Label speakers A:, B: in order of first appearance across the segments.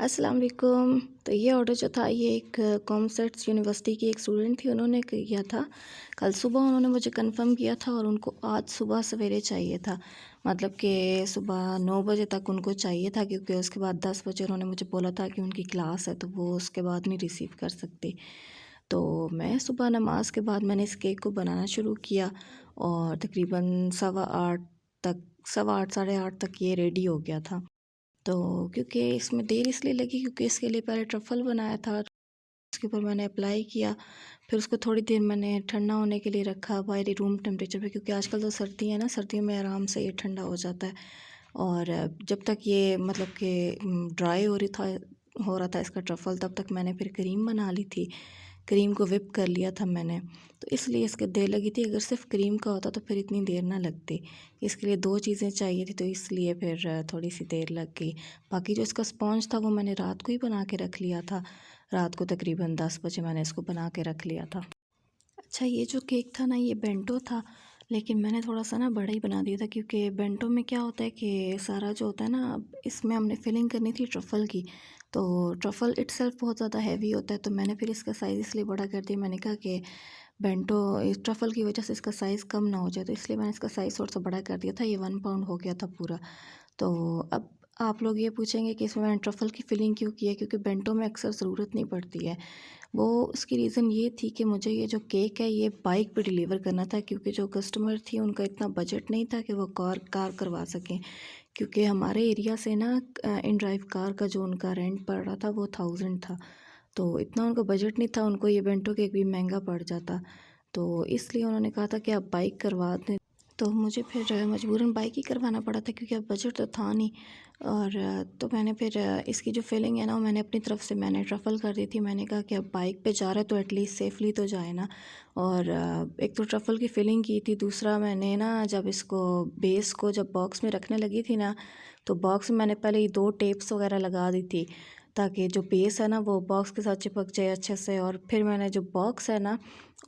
A: अस्सलाम वालेकुम। तो ये ऑर्डर जो था ये एक कॉमर्स यूनिवर्सिटी की एक स्टूडेंट थी, उन्होंने किया था। कल सुबह उन्होंने मुझे कंफर्म किया था और उनको आज सुबह सवेरे चाहिए था। मतलब कि सुबह 9 बजे तक उनको चाहिए था, क्योंकि उसके बाद 10 बजे उन्होंने मुझे बोला था कि उनकी क्लास है, तो वो उसके बाद नहीं रिसीव कर सकती। तो मैं सुबह नमाज के बाद मैंने इस केक को बनाना शुरू किया और तकरीबन सवा 8 तक, सवा 8 साढ़े 8 तक ये रेडी हो गया था। तो क्योंकि इसमें देर इसलिए लगी क्योंकि इसके लिए पहले ट्रफ़ल बनाया था, उसके ऊपर मैंने अप्लाई किया, फिर उसको थोड़ी देर मैंने ठंडा होने के लिए रखा बाहर रूम टेम्परेचर पे, क्योंकि आजकल तो सर्दी है ना, सर्दियों में आराम से ये ठंडा हो जाता है। और जब तक ये मतलब कि ड्राई हो रहा था इसका ट्रफ़ल, तब तक मैंने फिर क्रीम बना ली थी। क्रीम को व्हिप कर लिया था मैंने, तो इसलिए इसके देर लगी थी। अगर सिर्फ़ क्रीम का होता तो फिर इतनी देर ना लगती। इसके लिए 2 चीज़ें चाहिए थी, तो इसलिए फिर थोड़ी-सी देर लग गई। बाकी जो इसका स्पॉन्ज था वो मैंने रात को ही बना के रख लिया था। रात को तकरीबन 10 बजे मैंने इसको बना के रख लिया था। अच्छा, ये जो केक था ना, ये बेंटो था, लेकिन मैंने थोड़ा-सा ना बड़ा ही बना दिया था, क्योंकि बेंटो में क्या होता है कि सारा जो होता है ना, अब इसमें हमने फिलिंग करनी थी ट्रफ़ल की, तो ट्रफ़ल इटसेल्फ बहुत ज़्यादा हैवी होता है, तो मैंने फिर इसका साइज़ इसलिए बड़ा कर दिया। मैंने कहा कि बेंटो इस ट्रफ़ल की वजह से इसका साइज़ कम ना हो जाए, तो इसलिए मैंने इसका साइज़ थोड़ा-सा बड़ा कर दिया था। ये 1 पाउंड हो गया था पूरा। तो अब आप लोग ये पूछेंगे कि इसमें मैंने ट्रफ़ल की फिलिंग क्यों की है, क्योंकि बेंटो में अक्सर ज़रूरत नहीं पड़ती है। वो उसकी रीज़न ये थी कि मुझे ये जो केक है ये बाइक पे डिलीवर करना था, क्योंकि जो कस्टमर थी उनका इतना बजट नहीं था कि वो कार कार करवा सकें, क्योंकि हमारे एरिया से ना इन ड्राइव कार का जो उनका रेंट पड़ रहा था वो 1000 था। तो इतना उनका बजट नहीं था, उनको ये बेंटो केक भी महंगा पड़ जाता। तो इसलिए उन्होंने कहा था कि आप बाइक करवा दें। तो मुझे फिर मजबूरन बाइक ही करवाना पड़ा था, क्योंकि अब बजट तो था नहीं। और तो मैंने फिर इसकी जो फिलिंग है ना, वो मैंने अपनी तरफ से मैंने ट्रफ़ल कर दी थी। मैंने कहा कि अब बाइक पे जा रहा है तो एटलीस्ट सेफ़ली तो जाए ना। और एक तो ट्रफ़ल की फिलिंग की थी, दूसरा मैंने ना जब इसको बेस को जब बॉक्स में रखने लगी थी ना, तो बॉक्स में मैंने पहले ही 2 टेप्स वगैरह लगा दी थी, ताकि जो बेस है ना वो बॉक्स के साथ चिपक जाए अच्छे से। और फिर मैंने जो बॉक्स है ना,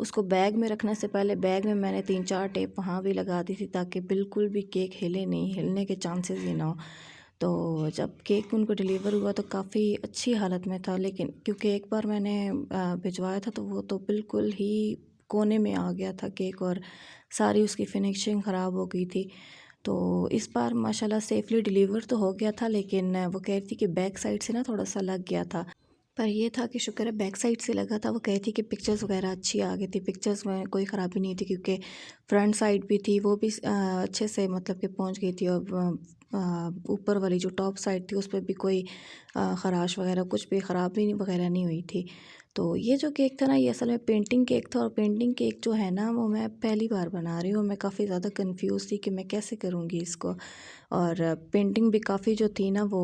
A: उसको बैग में रखने से पहले बैग में मैंने 3-4 टेप वहाँ भी लगा दी थी, ताकि बिल्कुल भी केक हिले नहीं, हिलने के चांसेस ही ना हो। तो जब केक उनको डिलीवर हुआ तो काफ़ी अच्छी हालत में था, लेकिन क्योंकि एक बार मैंने भिजवाया था तो वो तो बिल्कुल ही कोने में आ गया था केक, और सारी उसकी फिनिशिंग ख़राब हो गई थी। तो इस बार माशाल्लाह सेफ़ली डिलीवर तो हो गया था, लेकिन वो कह रही थी कि बैक साइड से ना थोड़ा-सा लग गया था। पर ये था कि शुक्र है बैक साइड से लगा था। वो कही थी कि पिक्चर्स वगैरह अच्छी आ गई थी, पिक्चर्स में कोई ख़राबी नहीं थी, क्योंकि फ्रंट साइड भी थी वो भी अच्छे से मतलब कि पहुंच गई थी। और ऊपर वाली जो टॉप साइड थी उस पर भी कोई ख़राश वगैरह कुछ भी ख़राबी वगैरह नहीं हुई थी। तो ये जो केक था ना, ये असल में पेंटिंग केक था, और पेंटिंग केक जो है ना वो मैं पहली बार बना रही हूँ। मैं काफ़ी ज़्यादा कंफ्यूज थी कि मैं कैसे करूँगी इसको। और पेंटिंग भी काफ़ी जो थी ना वो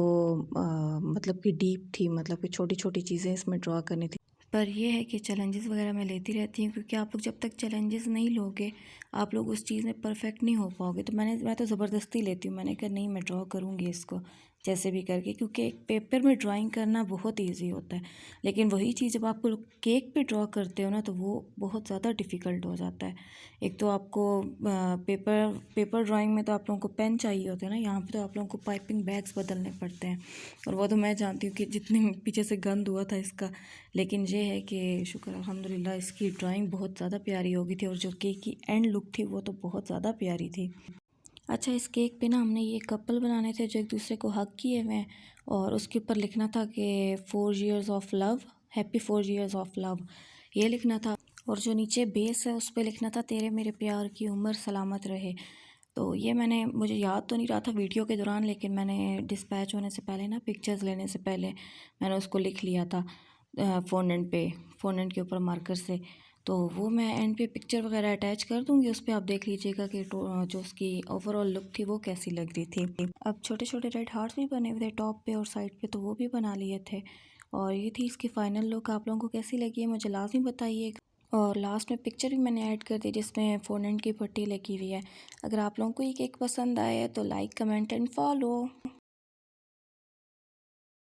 A: मतलब कि डीप थी, मतलब कि छोटी-छोटी चीज़ें इसमें ड्रॉ करनी थी। पर ये है कि चैलेंजेस वगैरह मैं लेती रहती हूँ, क्योंकि आप लोग जब तक चैलेंजेस नहीं लोगे, आप लोग उस चीज़ में परफेक्ट नहीं हो पाओगे। तो मैं तो ज़बरदस्ती लेती हूँ। मैंने कहा नहीं, मैं ड्रॉ करूँगी इसको जैसे भी करके, क्योंकि एक पेपर में ड्राइंग करना बहुत ईजी होता है, लेकिन वही चीज़ जब आप लोग केक पे ड्रॉ करते हो ना, तो वो बहुत ज़्यादा डिफ़िकल्ट हो जाता है। एक तो आपको पेपर पेपर ड्राइंग में तो आप लोगों को पेन चाहिए होते हैं ना, यहाँ पे तो आप लोगों को पाइपिंग बैग्स बदलने पड़ते हैं, और वो तो मैं जानती हूँ कि जितने पीछे से गंद हुआ था इसका। लेकिन ये है कि शुक्र अल्हम्दुलिल्लाह इसकी ड्राइंग बहुत ज़्यादा प्यारी हो गई थी, और जो केक की एंड लुक थी वो तो बहुत ज़्यादा प्यारी थी। अच्छा, इस केक पे ना हमने ये कपल बनाने थे जो एक दूसरे को हग किए हुए हैं, और उसके ऊपर लिखना था कि 4 years of love, happy 4 years of love, ये लिखना था। और जो नीचे बेस है उस पे लिखना था तेरे मेरे प्यार की उम्र सलामत रहे। तो ये मैंने, मुझे याद तो नहीं रहा था वीडियो के दौरान, लेकिन मैंने डिस्पैच होने से पहले ना, पिक्चर्स लेने से पहले मैंने उसको लिख लिया था फ़ोनेंट पे, फ़ोनेंट के ऊपर मार्कर से। तो वो मैं एंड पे पिक्चर वगैरह अटैच कर दूँगी, उस पे आप देख लीजिएगा कि जो उसकी ओवरऑल लुक थी वो कैसी लग रही थी। अब छोटे-छोटे रेड हार्ट्स भी बने हुए थे टॉप पे और साइड पे, तो वो भी बना लिए थे। और ये थी इसकी फ़ाइनल लुक। आप लोगों को कैसी लगी है मुझे लाज़मी बताइएगा। और लास्ट में पिक्चर भी मैंने ऐड कर दी जिसमें फ़ोनेंट की पट्टी लगी हुई है। अगर आप लोगों को ये केक पसंद आया है तो लाइक, कमेंट एंड फॉलो।